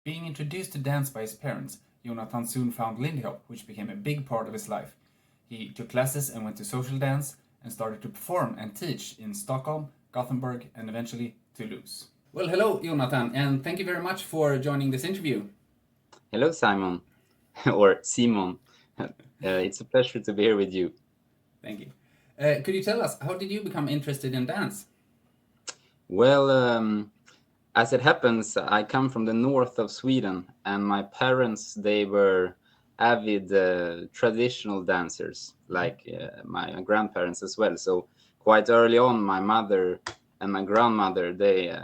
Being introduced to dance by his parents, Jonatan soon found Lindy Hop, which became a big part of his life. He took classes and went to social dance and started to perform and teach in Stockholm, Gothenburg, and eventually Toulouse. Well, hello, Jonatan, and thank you very much for joining this interview. Hello, Simon, or Simon. It's a pleasure to be here with you. Thank you. Could you tell us, how did you become interested in dance? Well, as it happens, I come from the north of Sweden, and my parents, they were avid traditional dancers, like my grandparents as well. So quite early on, my mother and my grandmother, they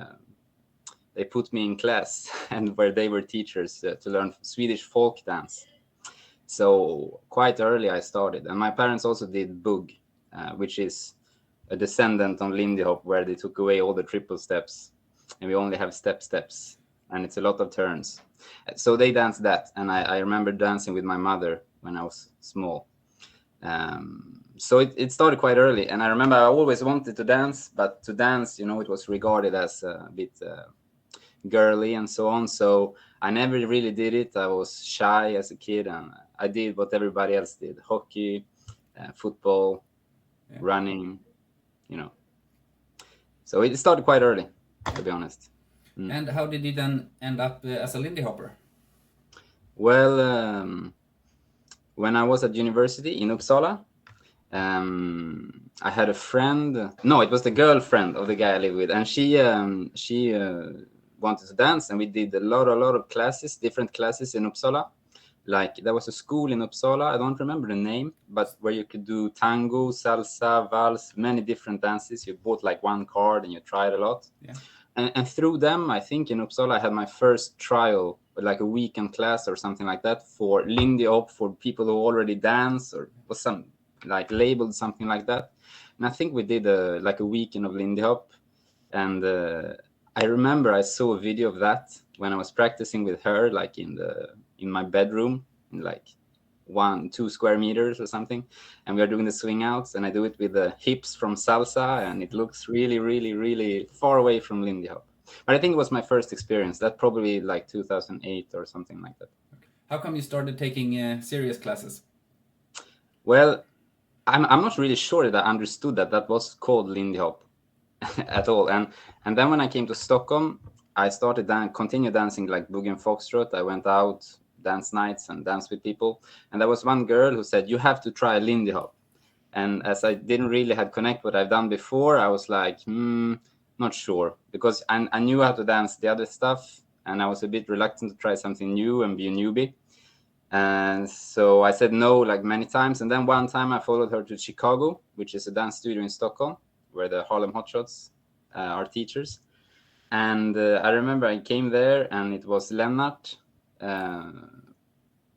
put me in class, and where they were teachers to learn Swedish folk dance. So quite early I started, and my parents also did bug, which is a descendant on Lindy Hop, where they took away all the triple steps, and we only have steps, and it's a lot of turns. So they danced that, and I remember dancing with my mother when I was small. So it started quite early, and I remember I always wanted to dance, but to dance, it was regarded as a bit girly and so on. So I never really did it. I was shy as a kid, and I did what everybody else did: hockey, football, running. So it started quite early, to be honest. And how did you then end up as a Lindy Hopper? Well, when I was at university in Uppsala, I had a friend. No, it was the girlfriend of the guy I lived with, and she wanted to dance, and we did a lot of classes, different classes in Uppsala. Like there was a school in Uppsala, I don't remember the name, but where you could do tango, salsa, vals, many different dances. You bought like one card and you tried a lot. Yeah. And through them, I think in Uppsala, I had my first trial, like a weekend class or something like that, for Lindy Hop, for people who already dance, or was some like labeled something like that. And I think we did like a weekend of Lindy Hop. And I remember I saw a video of that when I was practicing with her, like in my bedroom, in like 1-2 square meters or something, and we are doing the swing outs, and I do it with the hips from salsa, and it looks really, really, really far away from Lindy Hop. But I think it was my first experience. That probably like 2008 or something like that. How come you started taking serious classes? Well, I'm not really sure that I understood that was called Lindy Hop at all. And then when I came to Stockholm, I started continue dancing like boogie and foxtrot. I went out dance nights and dance with people, and there was one girl who said, you have to try Lindy Hop. And as I didn't really had connect what I've done before, I was like, not sure, because I knew how to dance the other stuff, and I was a bit reluctant to try something new and be a newbie. And so I said no like many times, and then one time I followed her to Chigago, which is a dance studio in Stockholm, where the Harlem Hotshots are teachers. And I remember I came there, and it was Lennart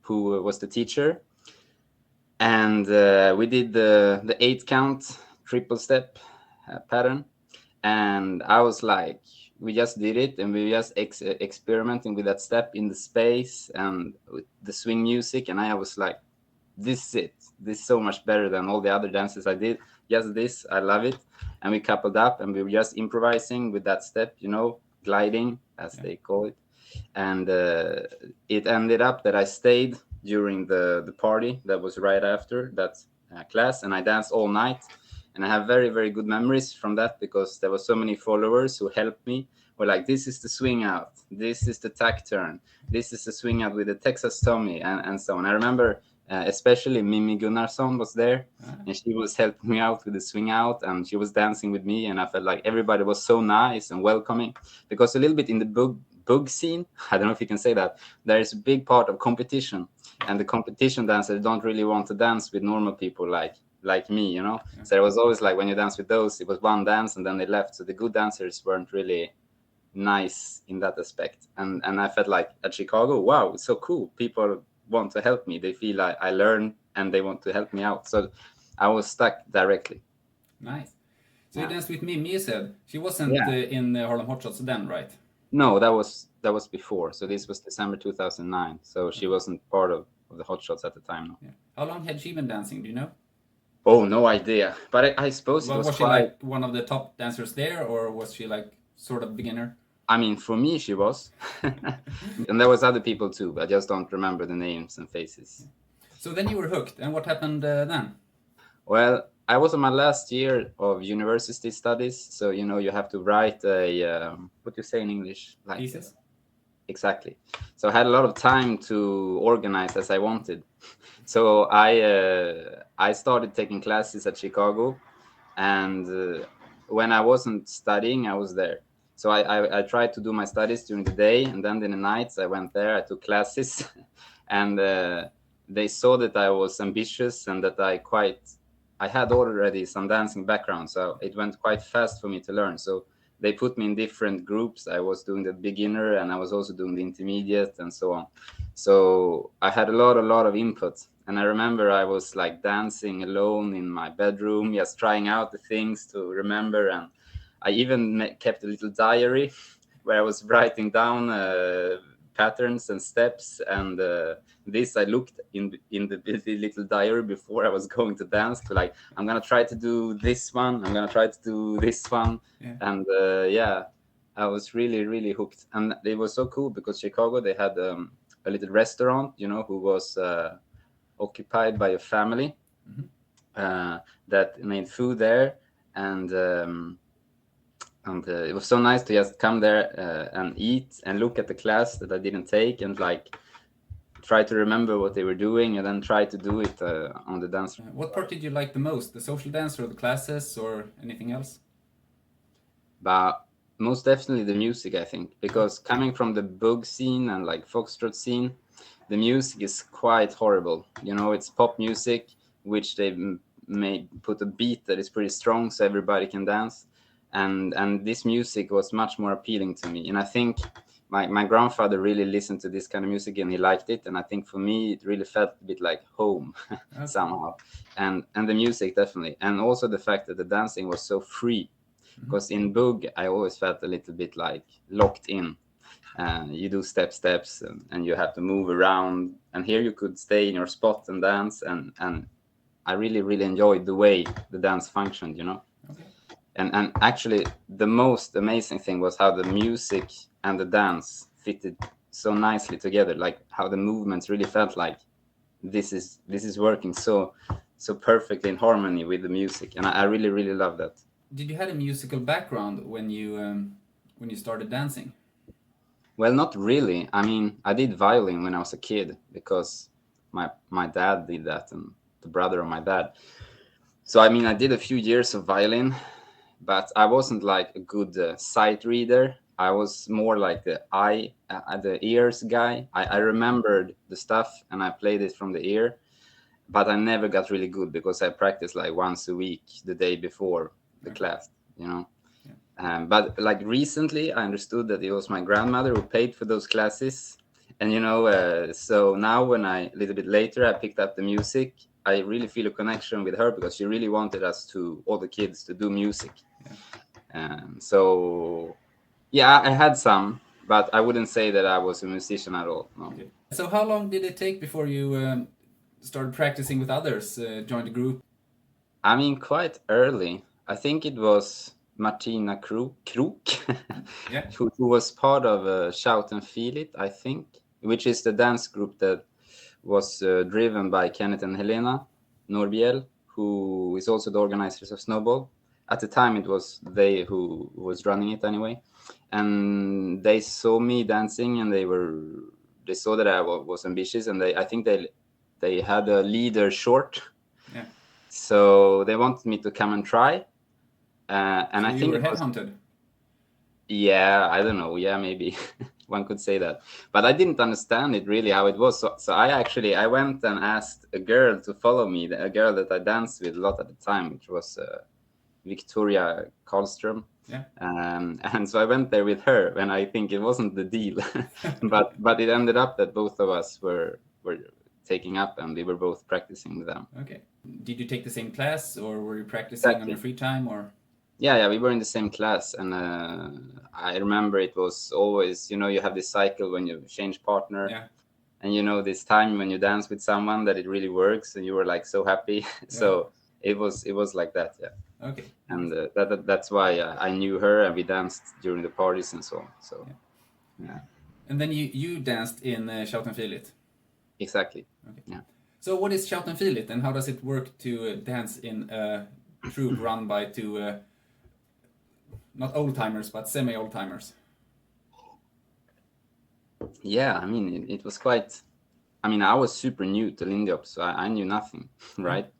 who was the teacher, and we did the 8-count triple step pattern, and I was like, we just did it, and we just experimenting with that step in the space and with the swing music, and I was like, this is it. This is so much better than all the other dances I did. Just this, I love it. And we coupled up, and we were just improvising with that step, gliding, as they call it. And it ended up that I stayed during the party that was right after that class, and I danced all night. And I have very, very good memories from that, because there were so many followers who helped me. Were like, this is the swing out, this is the tack turn, this is the swing out with the Texas Tommy, and so on. I remember especially Mimi Gunnarsson was there, and she was helping me out with the swing out, and she was dancing with me, and I felt like everybody was so nice and welcoming, because a little bit in the bug scene, I don't know if you can say that, there is a big part of competition, and the competition dancers don't really want to dance with normal people like me, So it was always like, when you dance with those, it was one dance and then they left. So the good dancers weren't really nice in that aspect. And I felt like at Chigago, wow, it's so cool. People want to help me. They feel like I learn and they want to help me out. So I was stuck directly. Nice. So you danced with Mimi, you said. She wasn't in the Harlem Hotshots then, right? No, that was before. So this was December 2009. So she wasn't part of the Hotshots at the time. No. Yeah. How long had she been dancing? Do you know? Oh, no idea. But I suppose well, was she like one of the top dancers there, or was she like sort of beginner? I mean, for me, she was. And there was other people too, but I just don't remember the names and faces. So then you were hooked, and what happened then? Well, I was on my last year of university studies, so you have to write a what do you say in English? Like Thesis? Exactly. So I had a lot of time to organize as I wanted. So I started taking classes at Chicago, and when I wasn't studying, I was there. So I tried to do my studies during the day, and then in the nights I went there. I took classes, and they saw that I was ambitious and that I had already some dancing background, so it went quite fast for me to learn. So they put me in different groups. I was doing the beginner, and I was also doing the intermediate, and so on. So I had a lot of input. And I remember I was like dancing alone in my bedroom, just trying out the things to remember. And I even kept a little diary where I was writing down patterns and steps. And this I looked in the little diary before I was going to dance, to like, I'm going to try to do this one. I'm going to try to do this one. Yeah. And yeah, I was really hooked. And it was so cool because Chicago, they had a little restaurant, who was occupied by a family that made food there. And it was so nice to just come there and eat and look at the class that I didn't take, and like try to remember what they were doing, and then try to do it on the dance. What part did you like the most? The social dance or the classes or anything else? But most definitely the music, I think, because coming from the bug scene and like foxtrot scene, the music is quite horrible. It's pop music, which they may put a beat that is pretty strong so everybody can dance. And this music was much more appealing to me. And I think my grandfather really listened to this kind of music and he liked it. And I think for me, it really felt a bit like home somehow. And the music, definitely. And also the fact that the dancing was so free. Because in bug, I always felt a little bit like locked in. You do steps, and you have to move around. And here you could stay in your spot and dance. And I really enjoyed the way the dance functioned, Okay. And actually, the most amazing thing was how the music and the dance fitted so nicely together. Like how the movements really felt like this is working so perfectly in harmony with the music. And I really love that. Did you have a musical background when you started dancing? Well, not really. I mean, I did violin when I was a kid because my dad did that, and the brother of my dad. So I mean, I did a few years of violin, but I wasn't like a good sight reader. I was more like the ears guy. I remembered the stuff and I played it from the ear, but I never got really good because I practiced like once a week the day before the class, Yeah. But like recently, I understood that it was my grandmother who paid for those classes, and so now when a little bit later I picked up the music, I really feel a connection with her because she really wanted all the kids to do music. So yeah, I had some, but I wouldn't say that I was a musician at all. No. Okay. So how long did it take before you started practicing with others, joined a group? I mean, quite early. I think it was Martina Krok, Yeah. who was part of Shout and Feel It, I think, which is the dance group that was driven by Kenneth and Helena Norbiel, who is also the organizers of Snowball. At the time, it was they who was running it anyway. And they saw me dancing, and they saw that I was ambitious, and I think they had a leader short. Yeah. So they wanted me to come and try. And So I you think were it was, headhunted. yeah, I don't know. Yeah, maybe one could say that. But I didn't understand it really how it was. So I went and asked a girl to follow me, a girl that I danced with a lot at the time, which was Victoria Karlström. Yeah. And so I went there with her, and I think it wasn't the deal. but it ended up that both of us were taking up, and we were both practicing with them. Okay. Did you take the same class, or were you practicing on your free time, or? Yeah, we were in the same class, and I remember it was always, you have this cycle when you change partner, Yeah. and this time when you dance with someone that it really works, and you were like so happy. So it was like that, yeah. Okay. And that's why I knew her, and we danced during the parties and so on. So yeah. And then you danced in Shout and Feel It. Exactly. Okay. Yeah. So what is Shout and Feel It, and how does it work to dance in a troupe run by two not old timers but semi old timers? Yeah, I mean, it was quite. I mean, I was super new to Lindy Hop, so I knew nothing, right?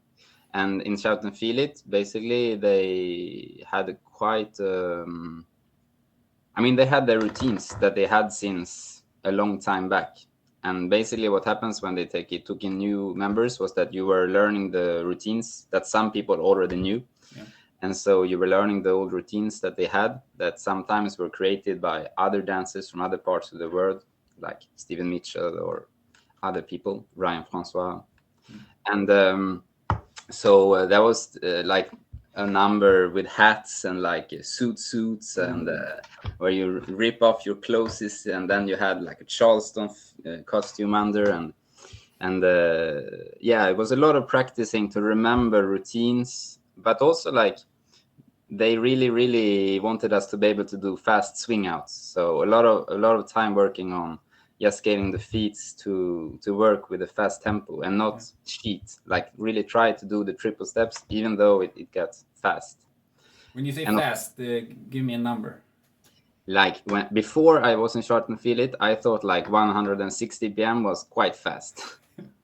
And in Shout and Feel It, basically, they had a quite. I mean, they had their routines that they had since a long time back. And basically, what happens when they took in new members was that you were learning the routines that some people already knew. Yeah. And so you were learning the old routines that they had, that sometimes were created by other dancers from other parts of the world, like Stephen Mitchell or other people, Ryan Francois. And so that was like a number with hats and like suits and where you rip off your clothes, and then you had like a Charleston costume under, and yeah, it was a lot of practicing to remember routines, but also like they really wanted us to be able to do fast swing outs. So a lot of time working on just getting the feet to work with a fast tempo and not cheat, like really try to do the triple steps even though it gets fast. When you say fast, give me a number. Like before I was in Short and Feel It, I thought like 160 BPM was quite fast.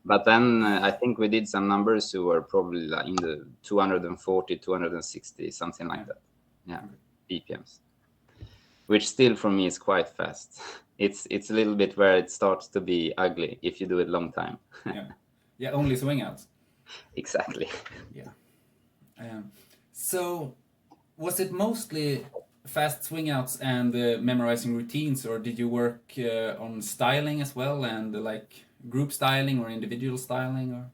But then I think we did some numbers who were probably like in the 240, 260, something like that. Yeah, BPMs. Which still for me is quite fast. It's a little bit where it starts to be ugly if you do it long time. Yeah, only swing outs. Exactly. Yeah. So was it mostly fast swing outs and memorizing routines, or did you work on styling as well, and like group styling or individual styling? Or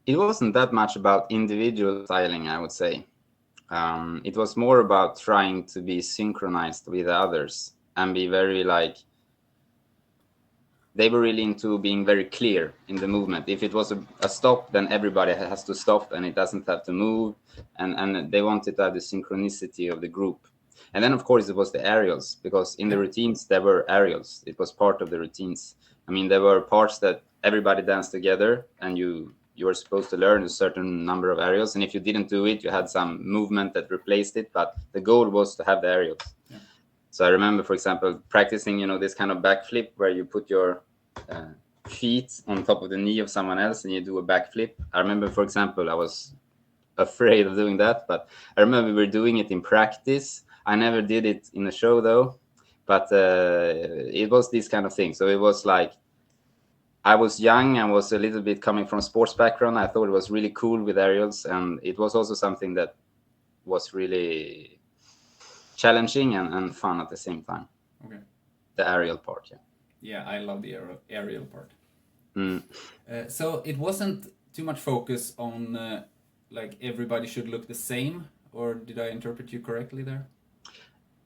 it wasn't that much about individual styling, I would say. It was more about trying to be synchronized with others and be very like, they were really into being very clear in the movement. If it was a stop, then everybody has to stop and it doesn't have to move, and they wanted to have the synchronicity of the group. And then of course it was the aerials, because in the routines there were aerials. It was part of the routines. I mean, there were parts that everybody danced together, and you were supposed to learn a certain number of aerials, and if you didn't do it, you had some movement that replaced it, but the goal was to have the aerials. So I remember, for example, practicing, this kind of backflip where you put your feet on top of the knee of someone else and you do a backflip. I remember, for example, I was afraid of doing that, but I remember we were doing it in practice. I never did it in a show though, but it was this kind of thing. So it was like, I was young and was a little bit coming from a sports background. I thought it was really cool with aerials, and it was also something that was really challenging and fun at the same time. Okay. The aerial part, yeah. Yeah, I love the aerial part. Mm. So it wasn't too much focus on like everybody should look the same, or did I interpret you correctly there?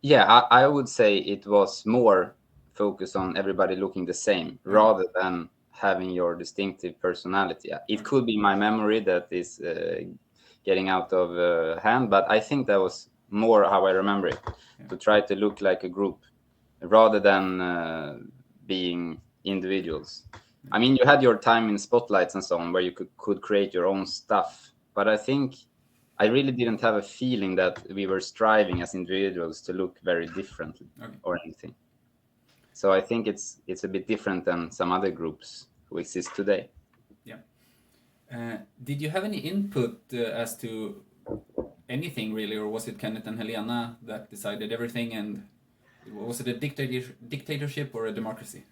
Yeah, I would say it was more focused on everybody looking the same rather than having your distinctive personality. It could be my memory that is getting out of hand, but I think that was more how I remember it, to try to look like a group rather than being individuals. I mean, you had your time in spotlights and so on where you could create your own stuff, but I think I really didn't have a feeling that we were striving as individuals to look very differently or anything. So I think it's a bit different than some other groups who exist today. Yeah. Did you have any input as to anything really, or was it Kenneth and Helena that decided everything? And was it a dictatorship or a democracy?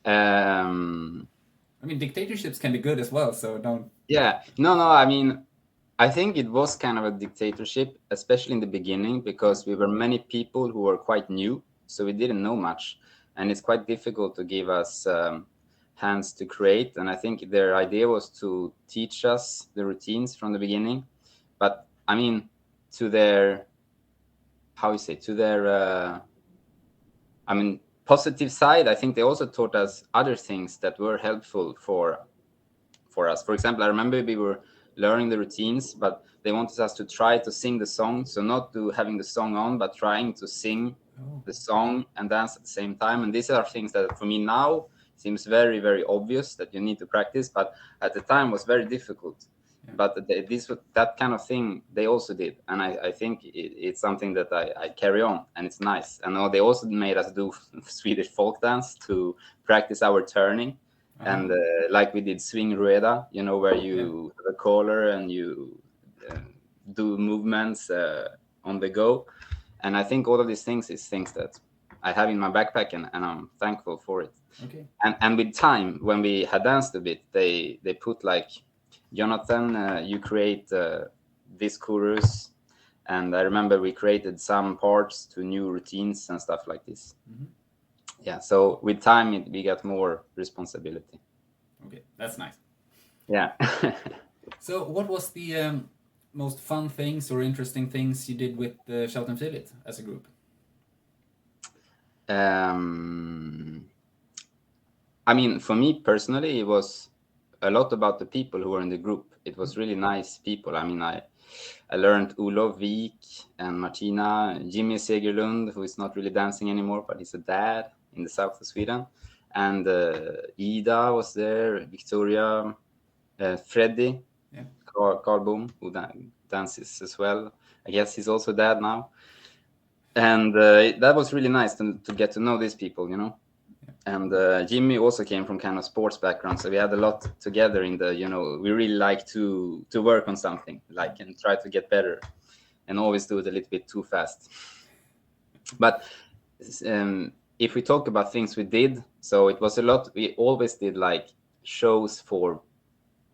I mean, dictatorships can be good as well, so don't... Yeah, no, I mean, I think it was kind of a dictatorship, especially in the beginning, because we were many people who were quite new, so we didn't know much, and it's quite difficult to give us hands to create. And I think their idea was to teach us the routines from the beginning, but I mean, to their, I mean, positive side, I think they also taught us other things that were helpful for us. For example, I remember we were learning the routines, but they wanted us to try to sing the song. So not to having the song on, but trying to sing the song and dance at the same time. And these are things that for me now seems very, very obvious that you need to practice, but at the time was very difficult. Yeah. But that kind of thing they also did, and I think it's something that I carry on, and it's nice. And they also made us do Swedish folk dance to practice our turning, and like we did swing rueda, where you have a collar and you do movements on the go. And I think all of these things is things that I have in my backpack, and I'm thankful for it. Okay. And with time, when we had danced a bit, they put like, Jonatan, you create this chorus, and I remember we created some parts to new routines and stuff like this. Mm-hmm. Yeah, so with time we got more responsibility. Okay, that's nice. Yeah. So what was the most fun things or interesting things you did with Shout and Feel It as a group? I mean, for me personally, it was a lot about the people who were in the group. It was really nice people. I mean, I learned Olof Wik and Martina, Jimmy Segerlund, who is not really dancing anymore, but he's a dad in the south of Sweden. And Ida was there, Victoria, Freddie, Carl Boom, who dances as well. I guess he's also dad now. And that was really nice to get to know these people, And Jimmy also came from kind of sports background, so we had a lot together in the, we really like to work on something, like, and try to get better, and always do it a little bit too fast. But if we talk about things we did, so it was a lot. We always did like shows for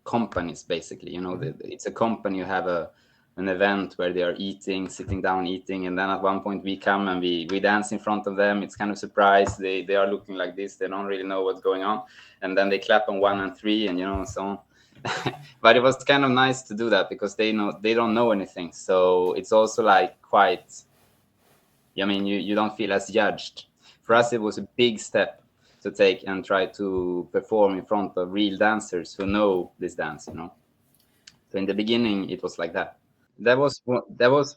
companies, basically. It's a company, you have an event where they are sitting down eating, and then at one point we come and we dance in front of them. It's kind of surprise. They are looking like this. They don't really know what's going on, and then they clap on 1 and 3, and so on. But it was kind of nice to do that because they don't know anything. So it's also like quite. I mean, you don't feel as judged. For us, it was a big step to take and try to perform in front of real dancers who know this dance. So in the beginning, it was like that. There was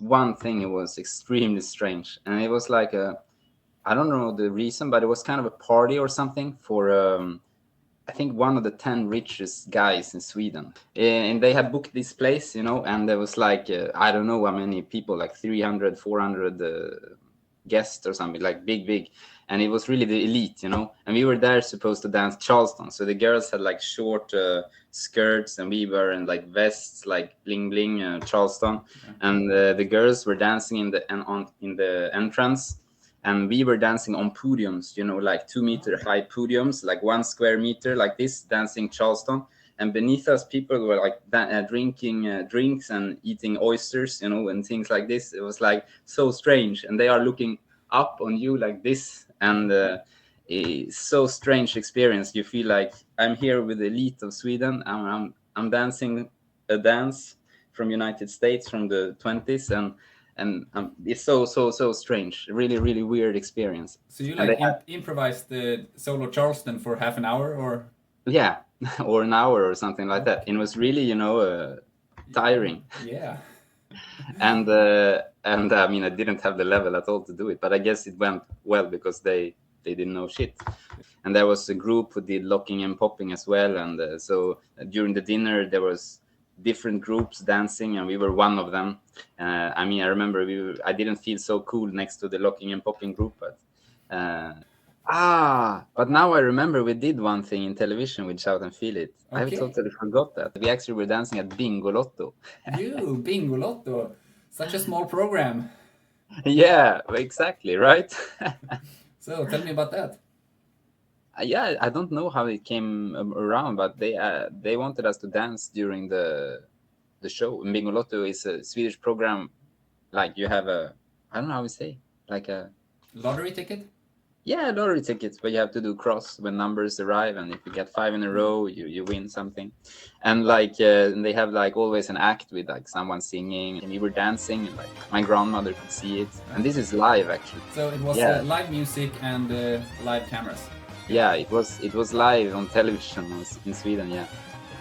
one thing. It was extremely strange, and it was like I don't know the reason, but it was kind of a party or something for I think one of the 10 richest guys in Sweden, and they had booked this place, and there was like I don't know how many people, like 300, 400 guests or something, like big, and it was really the elite, and we were there supposed to dance Charleston. So the girls had like short skirts, and we were in like vests, like bling Charleston, and the girls were dancing in the entrance, and we were dancing on podiums, like 2 meter high podiums, like 1 square meter, like this, dancing Charleston. And beneath us, people were like drinking drinks and eating oysters, and things like this. It was like so strange, and they are looking up on you like this, and it's so strange experience. You feel like I'm here with the elite of Sweden. I'm dancing a dance from United States from the 20s, and it's so strange. Really, really weird experience. So you like improvised the solo Charleston for half an hour, or? Yeah, or an hour or something like that. And it was really, tiring. Yeah. And I mean, I didn't have the level at all to do it, but I guess it went well because they didn't know shit. And there was a group who did locking and popping as well. And so during the dinner, there was different groups dancing, and we were one of them. I mean, I remember I didn't feel so cool next to the locking and popping group, but but now I remember we did one thing in television with Shout and Feel It. Okay. I totally forgot that. We actually were dancing at Bingolotto. Bingolotto. Such a small program. Yeah, exactly, right? So tell me about that. Yeah, I don't know how it came around, but they wanted us to dance during the show. Bingolotto is a Swedish program, like you have I don't know how we say, like a lottery ticket. Yeah, lottery tickets, but you have to do cross when numbers arrive, and if you get 5 in a row, you win something. And like they have like always an act with like someone singing, and we were dancing, and like my grandmother could see it. And this is live actually. So it was live music and live cameras. Yeah, it was live on television in Sweden. Yeah.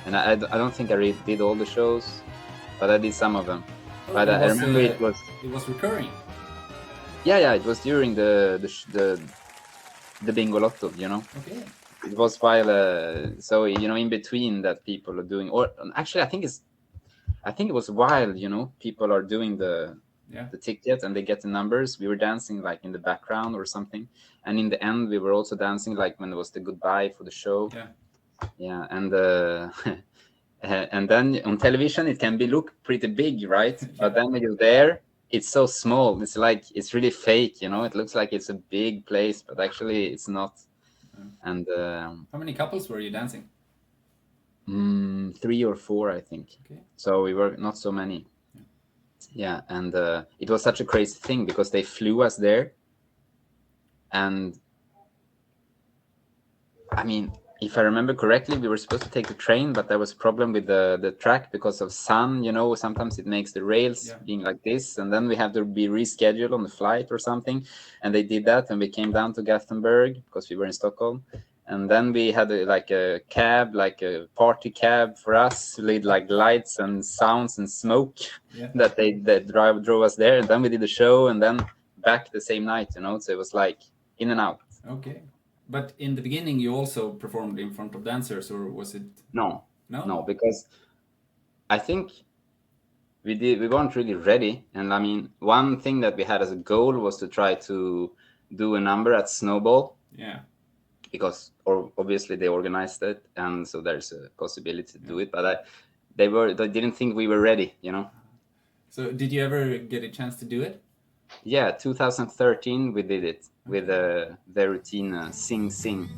and I don't think I really did all the shows, but I did some of them. Oh, But I remember it was recurring. Yeah, it was during the Bingolotto, you know. Okay. It was while so in between that people are doing, or actually I think it was while people are doing the ticket and they get the numbers. We were dancing like in the background or something, and in the end we were also dancing like when it was the goodbye for the show. Yeah, and and then on television it can look pretty big, right? But then when you're there, it's so small. It's like it's really fake, It looks like it's a big place, but actually it's not. And how many couples were you dancing? 3 or 4, I think. Okay. So we were not so many. Yeah, and it was such a crazy thing because they flew us there, and I mean, if I remember correctly, we were supposed to take the train, but there was a problem with the track because of sun. Sometimes it makes the rails being like this, and then we have to be rescheduled on the flight or something. And they did that, and we came down to Gothenburg because we were in Stockholm. And then we had a cab, like a party cab for us, with like lights and sounds and smoke that drove us there. And then we did the show, and then back the same night. So it was like in and out. Okay. But in the beginning, you also performed in front of dancers, or was it? No, because I think we weren't really ready. And I mean, one thing that we had as a goal was to try to do a number at Snowball. Yeah. Because obviously they organized it, and so there's a possibility to do it. But they didn't think we were ready. So did you ever get a chance to do it? Yeah, 2013 we did it with their routine Sing Sing.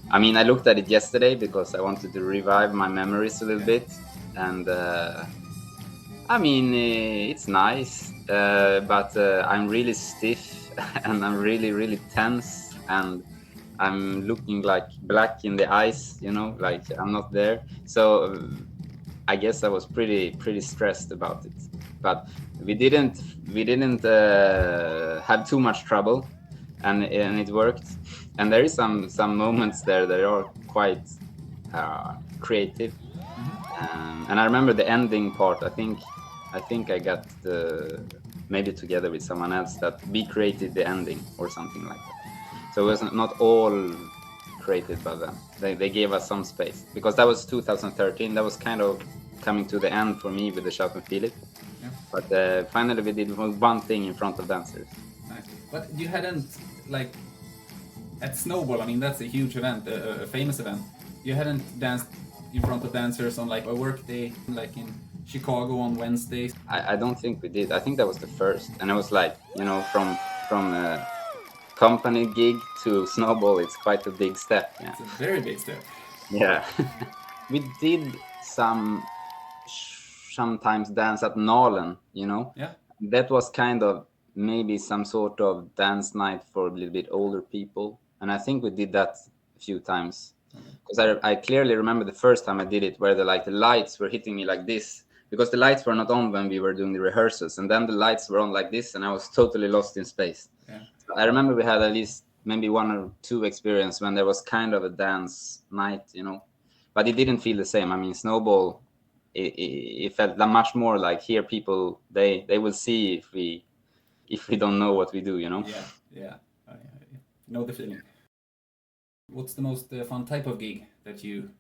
I mean, I looked at it yesterday because I wanted to revive my memories a little bit, and I mean, it's nice, but I'm really stiff and I'm really, really tense, and I'm looking like black in the eyes, like I'm not there. So I guess I was pretty stressed about it, but we didn't have too much trouble, and it worked. And there is some moments there that are quite creative, and I remember the ending part. I think I got maybe together with someone else that we created the ending or something like that. So it was not all created by them. They gave us some space because that was 2013. That was kind of coming to the end for me with the Shout and Feel It. Yeah. But finally we did one thing in front of dancers. Nice. But you hadn't, like, at Snowball, I mean, that's a huge event, a famous event. You hadn't danced in front of dancers on like a work day, like in Chicago on Wednesdays? I don't think we did. I think that was the first. And it was like, from a company gig to Snowball, it's quite a big step. Yeah. It's a very big step. Yeah. We did sometimes dance at Nalen, Yeah. That was kind of maybe some sort of dance night for a little bit older people. And I think we did that a few times. Because I clearly remember the first time I did it where the lights were hitting me like this, because the lights were not on when we were doing the rehearsals, and then the lights were on like this, and I was totally lost in space. Yeah. So I remember we had at least maybe 1 or 2 experiences when there was kind of a dance night, but it didn't feel the same. I mean, Snowball, it felt much more like here people they will see if we don't know what we do, Yeah. I know the feeling. What's the most fun type of gig that you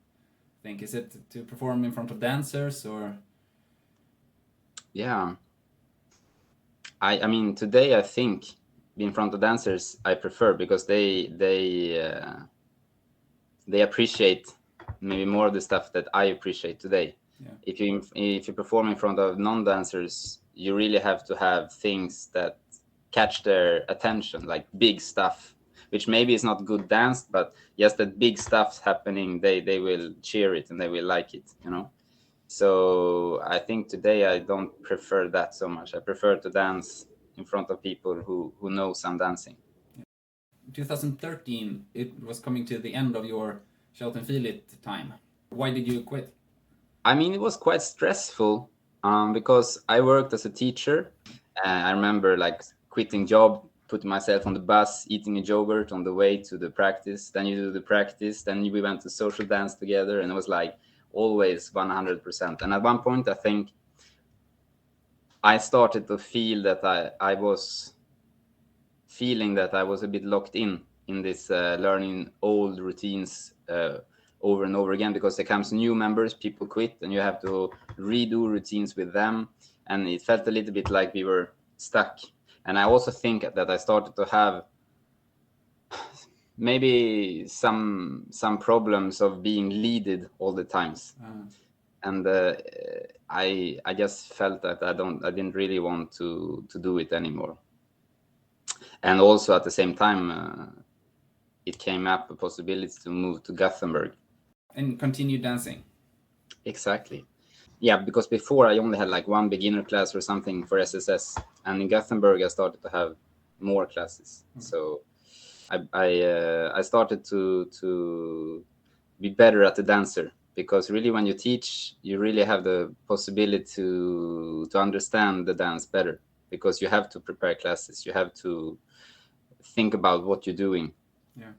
think? Is it to perform in front of dancers, or? Yeah. I mean, today I think in front of dancers I prefer, because they appreciate maybe more of the stuff that I appreciate today. Yeah. If you perform in front of non-dancers, you really have to have things that catch their attention, like big stuff, which maybe is not good dance, but just that big stuff's happening, they will cheer it and they will like it, So I think today I don't prefer that so much. I prefer to dance in front of people who know some dancing. 2013, it was coming to the end of your Shout and Feel It time. Why did you quit? I mean, it was quite stressful Because I worked as a teacher. I remember like quitting job, putting myself on the bus, eating a yogurt on the way to the practice. Then you do the practice. Then we went to social dance together, and it was like always 100%. And at one point, I think I started to feel that I was feeling that I was a bit locked in this learning old routines over and over again, because there comes new members, people quit, and you have to redo routines with them, and it felt a little bit like we were stuck. And I also think that I started to have maybe some problems of being leaded all the times. And I just felt that I didn't really want to do it anymore. And also at the same time, it came up a possibility to move to Gothenburg and continue dancing. Exactly. Yeah, because before I only had like one beginner class or something for SSS, and in Gothenburg I started to have more classes. So I started to be better at the dancer, because really when you teach, you really have the possibility to understand the dance better, because you have to prepare classes, you have to think about what you're doing. Yeah.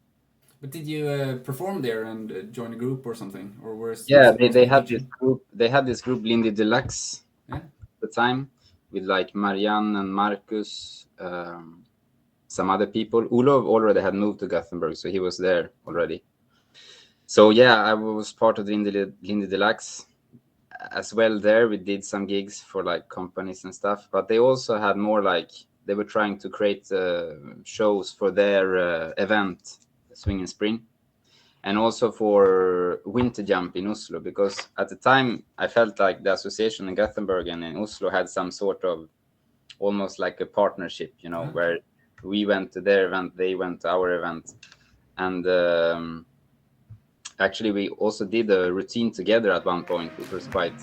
But did you perform there and join a group or something, or where's? Yeah, they had this group. They had this group, Lindy Deluxe, yeah, at the time, with like Marianne and Marcus, some other people. Olof already had moved to Gothenburg, so he was there already. So yeah, I was part of the Lindy Deluxe as well. There, we did some gigs for like companies and stuff, but they also had more like they were trying to create shows for their event, Swing in Spring. And also for Winter Jump in Oslo, because at the time I felt like the association in Gothenburg and in Oslo had some sort of almost like a partnership, you know, where we went to their event, they went to our event. And actually we also did a routine together at one point, which was quite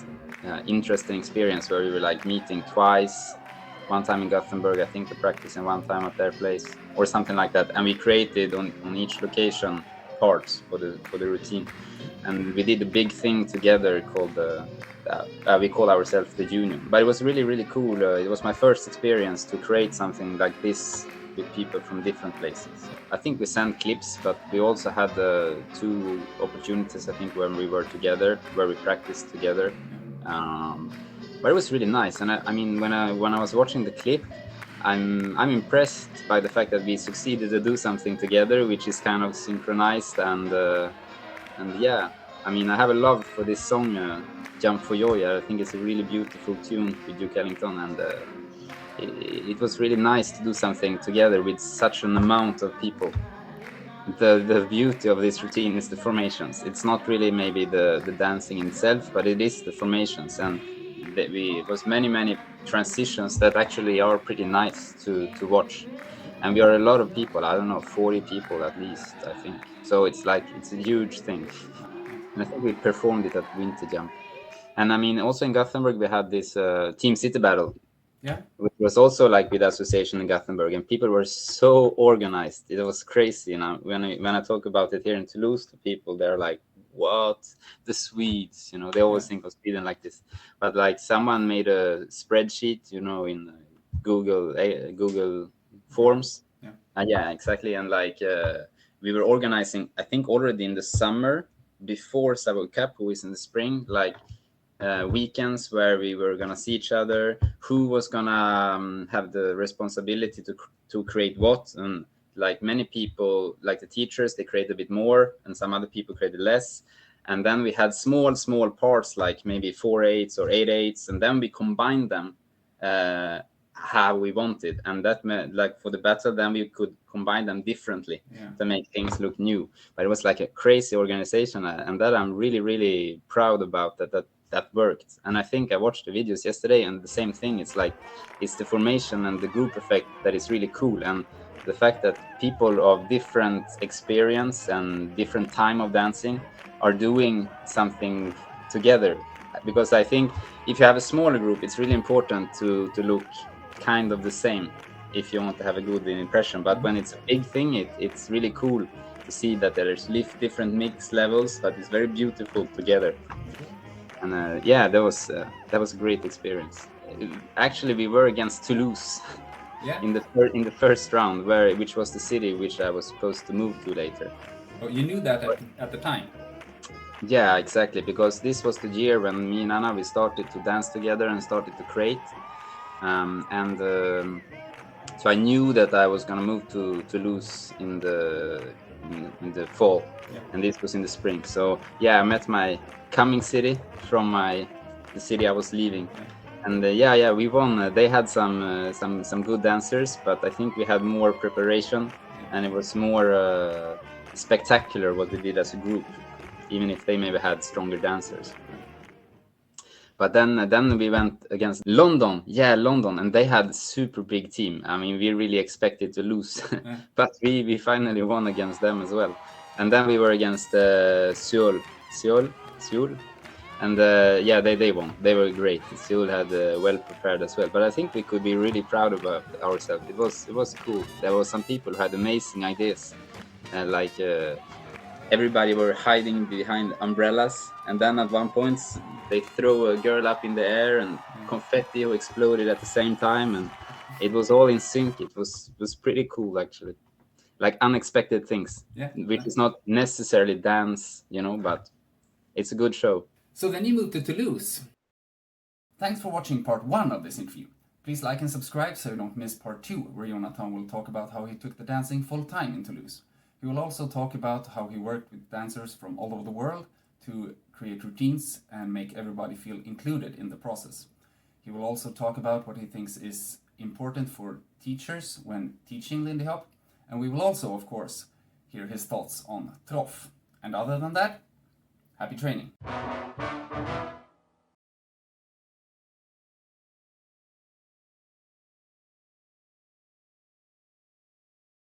interesting experience, where we were like meeting twice, one time in Gothenburg, I think, to practice, and one time at their place or something like that. And we created on each location parts for the routine, and we did a big thing together called we call ourselves the Union. But it was really cool. It was my first experience to create something like this with people from different places. I think we sent clips, but we also had 2 opportunities, I think, when we were together, where we practiced together. But it was really nice. And I mean, when I was watching the clip, I'm impressed by the fact that we succeeded to do something together, which is kind of synchronized. And yeah, I mean, I have a love for this song, Jump for Joy. I think it's a really beautiful tune with Duke Ellington, and it was really nice to do something together with such an amount of people. The beauty of this routine is the formations. It's not really maybe the dancing itself, but it is the formations. And it was many transitions that actually are pretty nice to watch. And we are a lot of people, I don't know, 40 people at least, I think. So it's like, it's a huge thing. And I think we performed it at Winter Jump. And I mean, also in Gothenburg, we had this Team City Battle. Yeah. Which was also like with association in Gothenburg, and people were so organized. It was crazy. You know, when I talk about it here in Toulouse to people, they're like, what? The Swedes, you know, they always think of Sweden like this. But like someone made a spreadsheet, you know, in Google Forms. Yeah, exactly. And like we were organizing, I think already in the summer before Savoy Cup, who is in the spring, like weekends where we were gonna see each other, who was gonna have the responsibility to create what. And like many people, like the teachers, they create a bit more, and some other people created less. And then we had small parts, like maybe 4/8 or 8/8, and then we combined them how we wanted. And that meant, like, for the battle, then we could combine them differently to make things look new. But it was like a crazy organization, and that I'm really proud about, that worked. And I think I watched the videos yesterday, and the same thing. It's like, it's the formation and the group effect that is really cool, and the fact that people of different experience and different time of dancing are doing something together. Because I think if you have a smaller group, it's really important to look kind of the same if you want to have a good impression. But when it's a big thing, it's really cool to see that there's different mix levels, but it's very beautiful together. And yeah, that was a great experience. Actually, we were against Toulouse Yeah. in the first round, which was the city which I was supposed to move to later. Oh, you knew that at the time. Yeah, exactly, because this was the year when me and Anna, we started to dance together and started to create. So I knew that I was gonna move to Toulouse in the fall, Yeah. and this was in the spring. So yeah, I met my coming city from the city I was leaving, and yeah, we won. They had some good dancers, but I think we had more preparation, and it was more spectacular what we did as a group, even if they maybe had stronger dancers. But then we went against London. Yeah, London, and they had a super big team. I mean, we really expected to lose, but we finally won against them as well. And then we were against Seoul, and yeah, they won. They were great. Seoul had well prepared as well. But I think we could be really proud about ourselves. It was cool. There were some people who had amazing ideas, like. Everybody were hiding behind umbrellas, and then at one point they throw a girl up in the air and confetti exploded at the same time, and it was all in sync. It was pretty cool, actually, like unexpected things. Yeah. Which is not necessarily dance, but it's a good show. So then you moved to Toulouse. Thanks for watching part 1 of this interview. Please like and subscribe so you don't miss part 2, where Jonatan will talk about how he took the dancing full time in Toulouse. He will also talk about how he worked with dancers from all over the world to create routines and make everybody feel included in the process. He will also talk about what he thinks is important for teachers when teaching Lindy Hop, and we will also, of course, hear his thoughts on Troff. And other than that, happy training!